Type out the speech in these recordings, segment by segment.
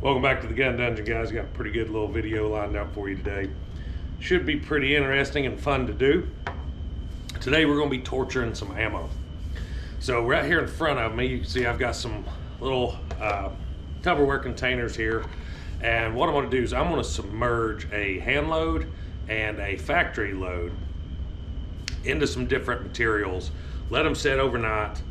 Welcome back to the Gun Dungeon, guys. Got a pretty good little video lined up for you today. Should be pretty interesting and fun to do. Today we're going to be torturing some ammo. So right here in front of me, you can see I've got some little Tupperware containers here. And what I'm going to do is I'm going to submerge a hand load and a factory load into some different materials. Let them set overnight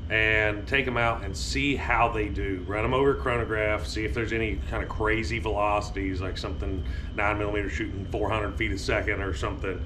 and take them out and see how they do. Run them over a chronograph, see if there's any kind of crazy velocities, like something 9mm shooting 400 feet a second or something.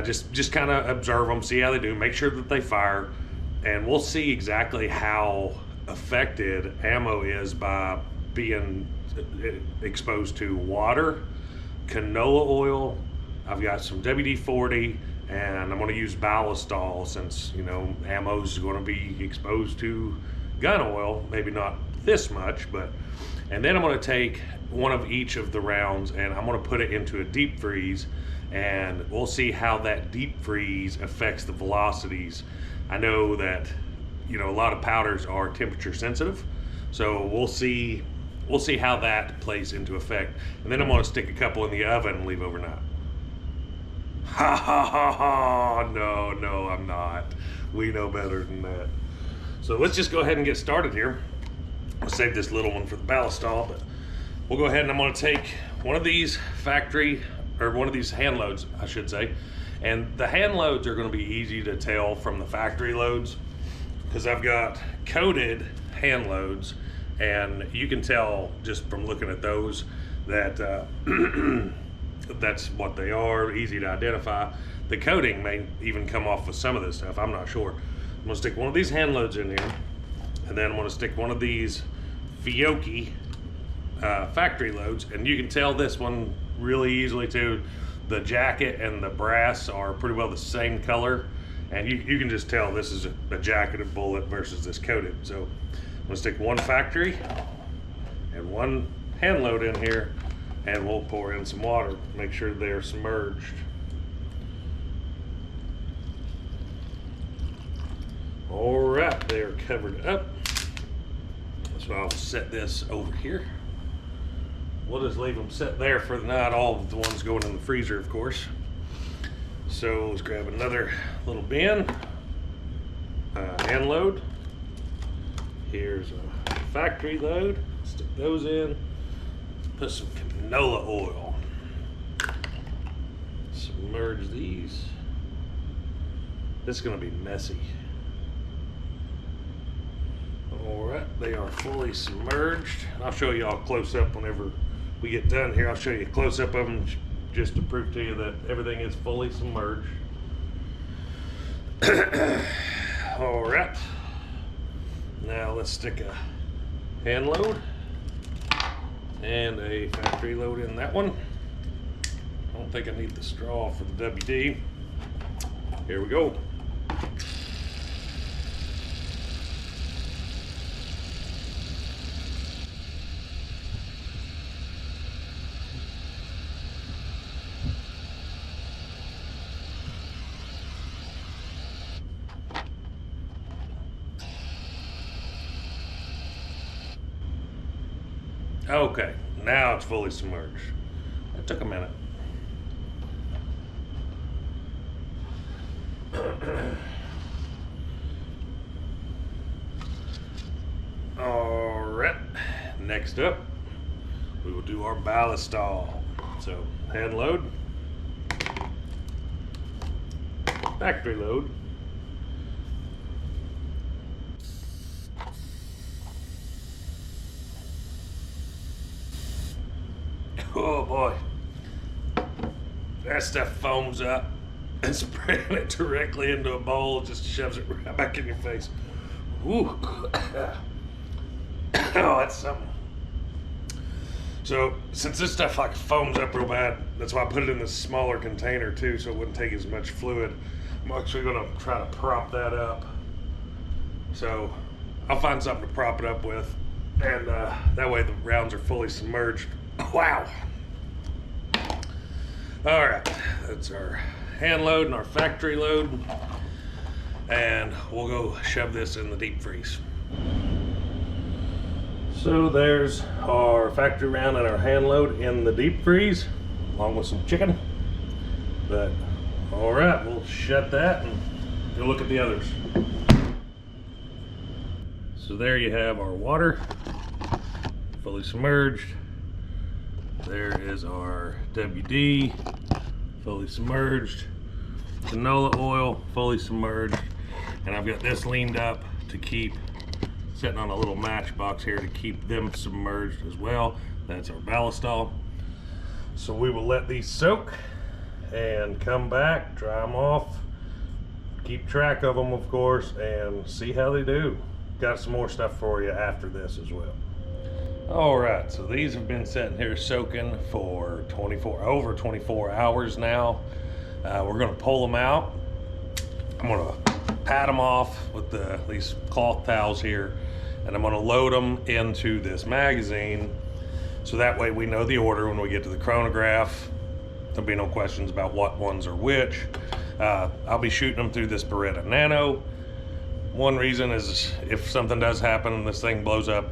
Just kind of observe them, see how they do, make sure that they fire, and we'll see exactly how affected ammo is by being exposed to water, canola oil. I've got some WD-40, and I'm going to use Ballast since, you know, ammo is going to be exposed to gun oil, maybe not this much, but, and then I'm going to take one of each of the rounds and I'm going to put it into a deep freeze, and we'll see how that deep freeze affects the velocities. I know that, you know, a lot of powders are temperature sensitive, so we'll see how that plays into effect. And then I'm going to stick a couple in the oven and leave overnight. Ha ha ha ha, no, I'm not. We know better than that. So let's just go ahead and get started here. I'll save this little one for the Ballast, but we'll go ahead and I'm gonna take one of these one of these hand loads, I should say. And the hand loads are gonna be easy to tell from the factory loads, because I've got coated hand loads, and you can tell just from looking at those that that's what they are, easy to identify. The coating may even come off with some of this stuff, I'm not sure. I'm gonna stick one of these hand loads in here, and then I'm gonna stick one of these Fiocchi factory loads, and you can tell this one really easily too. The jacket and the brass are pretty well the same color, and you can just tell this is a jacketed bullet versus this coated. So I'm gonna stick one factory and one hand load in here, and we'll pour in some water, make sure they're submerged. All right, they are covered up. So I'll set this over here. We'll just leave them set there for the night, all of the ones going in the freezer, of course. So let's grab another little bin, hand load. Here's a factory load, stick those in. Put some canola oil. Submerge these. This is going to be messy. Alright, they are fully submerged. I'll show you all close up whenever we get done here. I'll show you a close up of them just to prove to you that everything is fully submerged. Alright, now let's stick a hand load and a factory load in that one. I don't think I need the straw for the WD. Here we go. Okay, now it's fully submerged. That took a minute. All right, next up, we will do our Ballast. So hand load, factory load, oh boy, that stuff foams up, and spraying it directly into a bowl just shoves it right back in your face. Ooh. Oh, that's something. So since this stuff like foams up real bad, that's why I put it in this smaller container too, so it wouldn't take as much fluid. I'm actually gonna try to prop that up. So I'll find something to prop it up with, and that way the rounds are fully submerged. Wow. All right, that's our hand load and our factory load, and we'll go shove this in the deep freeze. So there's our factory round and our hand load in the deep freeze, along with some chicken. But all right, we'll shut that and go look at the others. So there you have our water, fully submerged. There is our WD, fully submerged. Canola oil, fully submerged. And I've got this leaned up to keep, sitting on a little matchbox here to keep them submerged as well. That's our ballast. So we will let these soak and come back, dry them off, keep track of them of course, and see how they do. Got some more stuff for you after this as well. All right, so these have been sitting here soaking for over 24 hours now. We're gonna pull them out. I'm gonna pat them off with these cloth towels here, and I'm gonna load them into this magazine, so that way we know the order when we get to the chronograph. There'll be no questions about what ones are which. I'll be shooting them through this Beretta Nano. One reason is if something does happen and this thing blows up,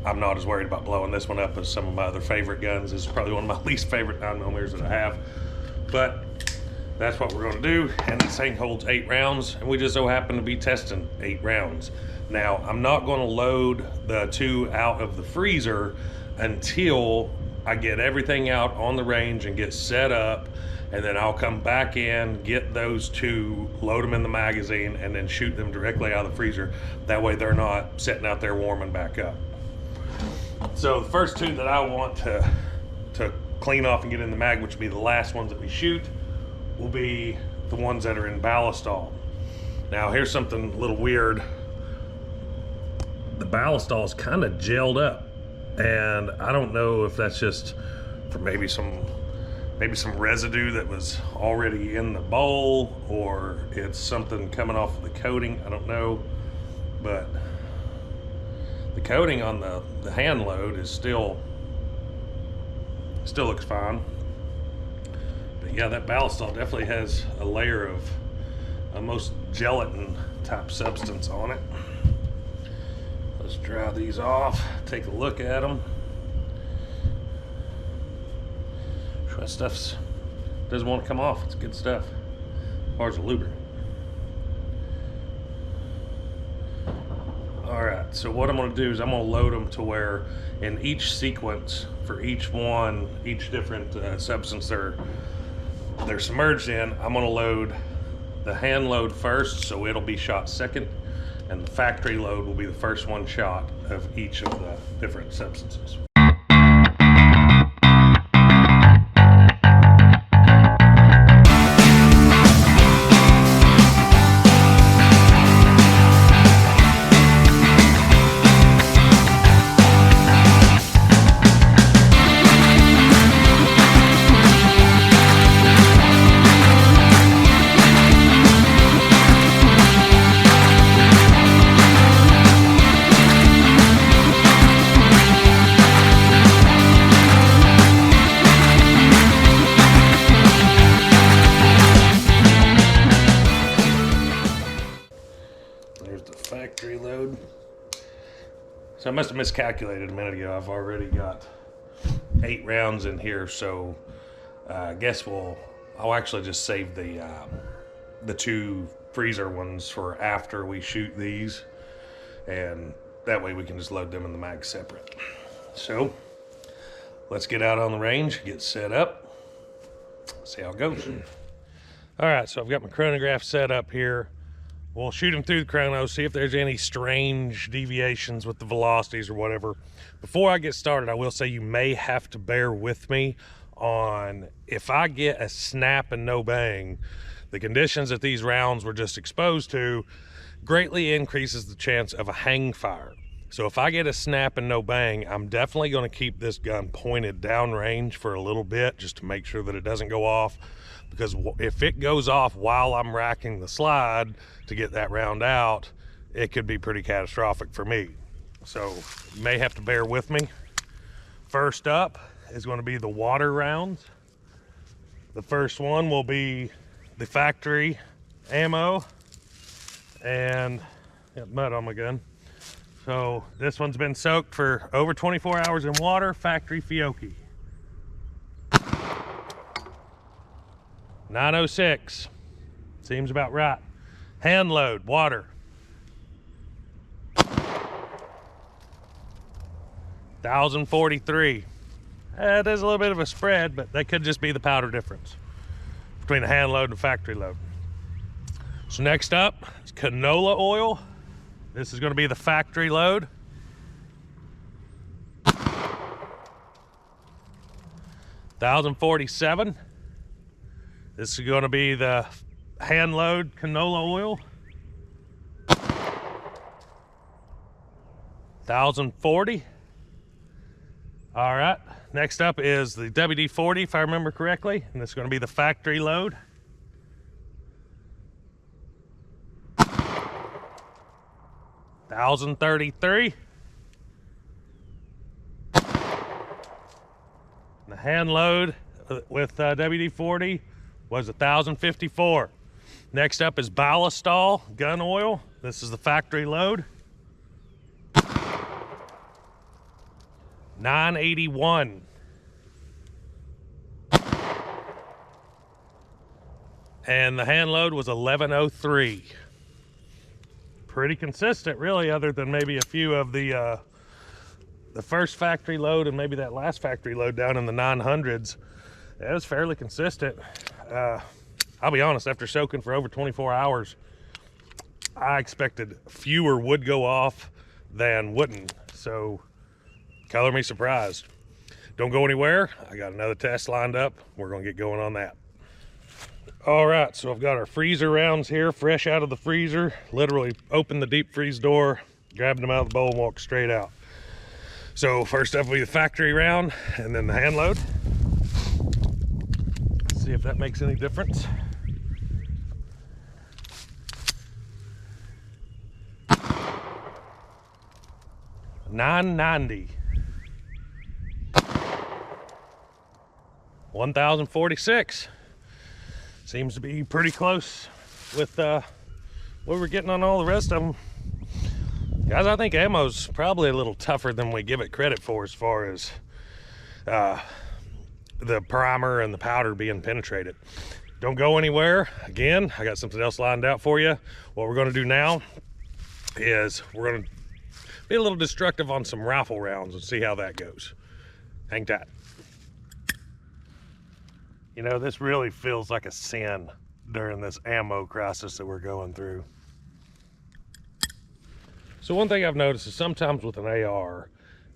I'm not as worried about blowing this one up as some of my other favorite guns. This is probably one of my least favorite 9mm that I have, but that's what we're going to do. And this thing holds 8 rounds, and we just so happen to be testing 8 rounds. Now, I'm not going to load the 2 out of the freezer until I get everything out on the range and get set up, and then I'll come back in, get those 2, load them in the magazine, and then shoot them directly out of the freezer. That way they're not sitting out there warming back up. So the first 2 that I want to clean off and get in the mag, which will be the last ones that we shoot, will be the ones that are in ballast. Now here's something a little weird. The ballast is kind of gelled up, and I don't know if that's just for maybe some residue that was already in the bowl, or it's something coming off of the coating. I don't know, but the coating on the hand load is still looks fine. But yeah, that ballast definitely has a layer of almost gelatin type substance on it. Let's dry these off, take a look at them. That stuff doesn't want to come off. It's good stuff as far as the lubricant. All right, so what I'm going to do is I'm going to load them to where in each sequence for each one, each different substance they're submerged in, I'm going to load the hand load first, so it'll be shot second, and the factory load will be the first one shot of each of the different substances. Factory load. So I must have miscalculated a minute ago. I've already got 8 rounds in here, so I guess I'll actually just save the 2 freezer ones for after we shoot these, and that way we can just load them in the mag separate. So let's get out on the range, get set up, see how it goes. All right, so I've got my chronograph set up here. We'll shoot them through the chrono, see if there's any strange deviations with the velocities or whatever. Before I get started, I will say you may have to bear with me on if I get a snap and no bang. The conditions that these rounds were just exposed to greatly increases the chance of a hang fire. So if I get a snap and no bang, I'm definitely going to keep this gun pointed downrange for a little bit just to make sure that it doesn't go off. Because if it goes off while I'm racking the slide to get that round out, it could be pretty catastrophic for me. So you may have to bear with me. First up is going to be the water rounds. The first one will be the factory ammo, and got mud on my gun. So this one's been soaked for over 24 hours in water, factory Fiocchi. 906, seems about right. Hand load, water. 1043. There's a little bit of a spread, but that could just be the powder difference between the hand load and the factory load. So next up is canola oil. This is going to be the factory load. 1047. This is going to be the hand load canola oil. 1040. All right, next up is the WD-40, if I remember correctly, and this is going to be the factory load. 1033. The hand load with WD-40 was 1054. Next up is Ballast gun oil. This is the factory load. 981. And the hand load was 1103. Pretty consistent, really, other than maybe a few of the first factory load and maybe that last factory load down in the 900s. It was fairly consistent. I'll be honest, after soaking for over 24 hours, I expected fewer would go off than wouldn't. So color me surprised. Don't go anywhere. I got another test lined up. We're gonna get going on that. All right, so I've got our freezer rounds here, fresh out of the freezer. Literally opened the deep freeze door, grabbed them out of the bowl and walked straight out. So first up will be the factory round and then the hand load. Let's see if that makes any difference. $9.90. 1046. Seems to be pretty close with what we're getting on all the rest of them. Guys, I think ammo's probably a little tougher than we give it credit for as far as the primer and the powder being penetrated. Don't go anywhere. Again, I got something else lined out for you. What we're gonna do now is we're gonna be a little destructive on some rifle rounds and see how that goes. Hang tight. You know, this really feels like a sin during this ammo crisis that we're going through. So one thing I've noticed is sometimes with an AR,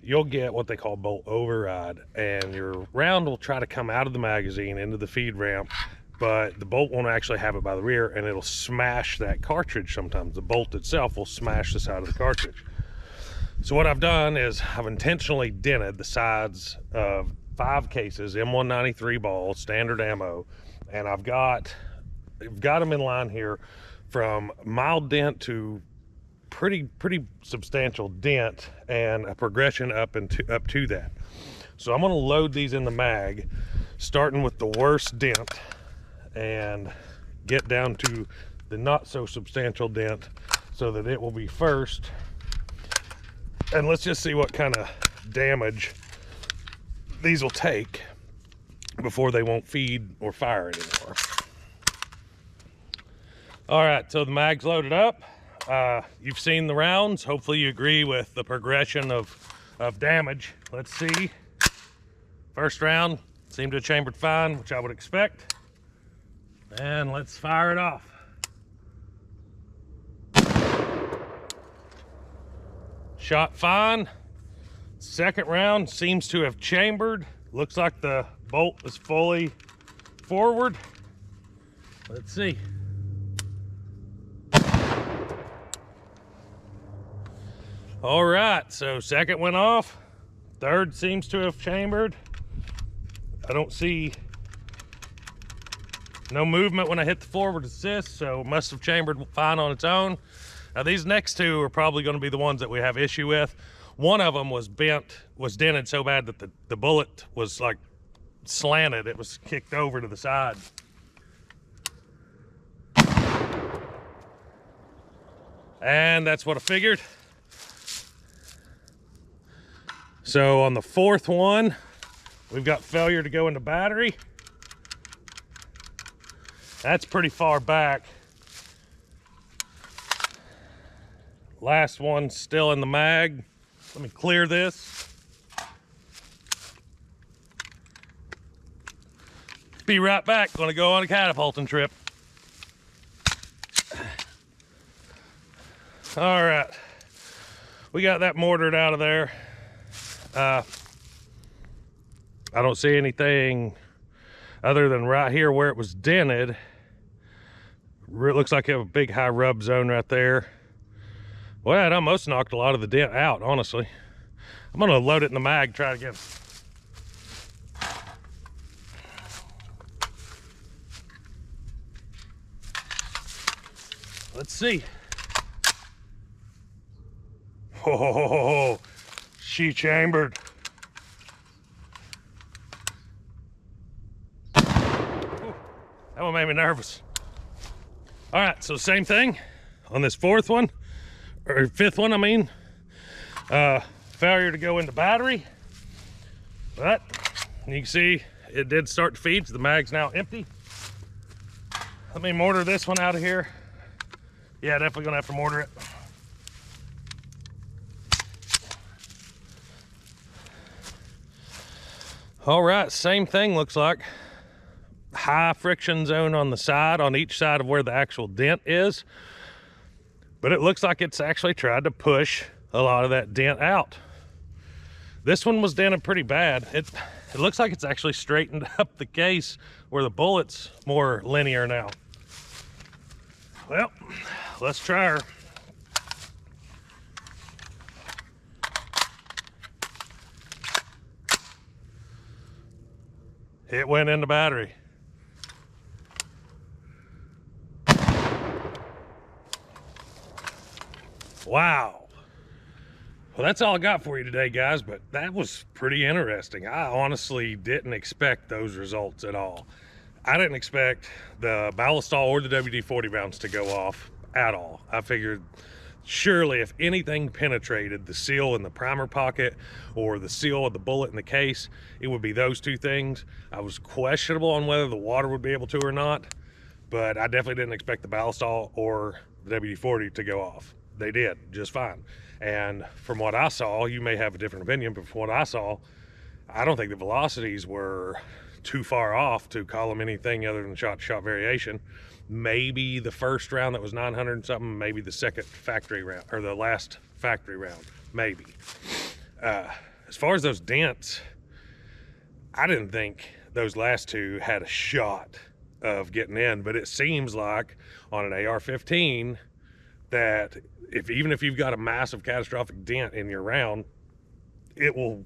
you'll get what they call bolt override, and your round will try to come out of the magazine into the feed ramp, but the bolt won't actually have it by the rear, and it'll smash that cartridge sometimes. The bolt itself will smash the side of the cartridge. So what I've done is I've intentionally dented the sides of 5 cases, M193 balls, standard ammo, and I've got them in line here from mild dent to pretty substantial dent and a progression up to that. So I'm going to load these in the mag, starting with the worst dent and get down to the not so substantial dent so that it will be first. And let's just see what kind of damage these will take before they won't feed or fire anymore. All right, so the mag's loaded up. You've seen the rounds. Hopefully you agree with the progression of damage. Let's see. First round seemed to have chambered fine, which I would expect. And let's fire it off. Shot fine. Second round seems to have chambered. Looks like the bolt is fully forward. Let's see. All right, so second went off. Third seems to have chambered. I don't see no movement when I hit the forward assist, so it must have chambered fine on its own. Now these next two are probably going to be the ones that we have issue with. One of them was dented so bad that the bullet was like slanted. It was kicked over to the side. And that's what I figured. So on the fourth one, we've got failure to go into battery. That's pretty far back. Last one still in the mag. Let me clear this. Be right back. Gonna go on a catapulting trip. All right, we got that mortared out of there. I don't see anything other than right here where it was dented. It looks like you have a big high rub zone right there. Well, it almost knocked a lot of the dent out, honestly. I'm gonna load it in the mag, try it again. Let's see. Oh, she chambered. Ooh, that one made me nervous. All right, so same thing on this fourth one, or fifth one, I mean. Failure to go into battery. But you can see it did start to feed, so the mag's now empty. Let me mortar this one out of here. Yeah, definitely gonna have to mortar it. All right, same thing looks like. High friction zone on the side, on each side of where the actual dent is. But it looks like it's actually tried to push a lot of that dent out. This one was dented pretty bad. It looks like it's actually straightened up the case where the bullet's more linear now. Well, let's try her. It went in the battery. Wow. Well, that's all I got for you today, guys, but that was pretty interesting. I honestly didn't expect those results at all. I didn't expect the Ballast or the WD-40 rounds to go off at all. I figured surely if anything penetrated the seal in the primer pocket or the seal of the bullet in the case, it would be those two things. I was questionable on whether the water would be able to or not, but I definitely didn't expect the Ballast or the WD-40 to go off. They did just fine. And from what I saw, you may have a different opinion, but from what I saw, I don't think the velocities were too far off to call them anything other than shot-to-shot variation. Maybe the first round that was 900 and something, maybe the second factory round, or the last factory round, maybe. As far as those dents, I didn't think those last two had a shot of getting in, but it seems like on an AR-15 that even if you've got a massive catastrophic dent in your round, it will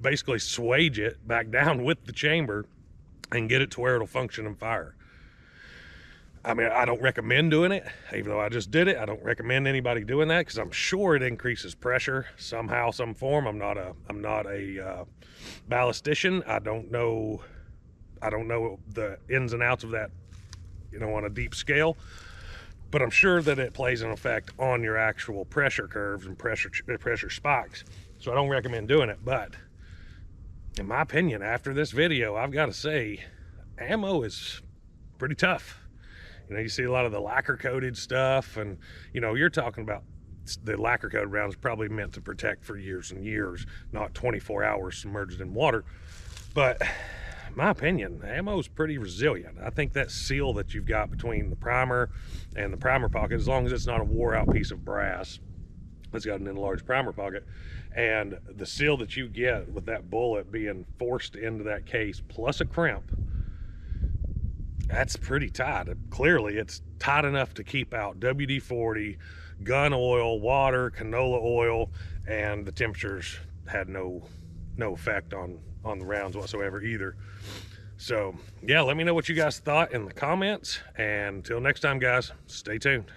basically swage it back down with the chamber and get it to where it'll function and fire. I mean, I don't recommend doing it, even though I just did it. I don't recommend anybody doing that because I'm sure it increases pressure somehow, some form. I'm not a ballastician. I don't know the ins and outs of that, you know, on a deep scale. But I'm sure that it plays an effect on your actual pressure curves and pressure spikes. So I don't recommend doing it. But in my opinion, after this video, I've got to say, ammo is pretty tough. You know, you see a lot of the lacquer coated stuff, and you know, you're talking about the lacquer coated rounds probably meant to protect for years and years, not 24 hours submerged in water. But in my opinion, ammo is pretty resilient. I think that seal that you've got between the primer and the primer pocket, as long as it's not a wore out piece of brass, it's got an enlarged primer pocket, and the seal that you get with that bullet being forced into that case plus a crimp, that's pretty tight. Clearly it's tight enough to keep out WD-40, gun oil, water, canola oil, and the temperatures had no effect on the rounds whatsoever either. So yeah, let me know what you guys thought in the comments, and until next time, guys, stay tuned.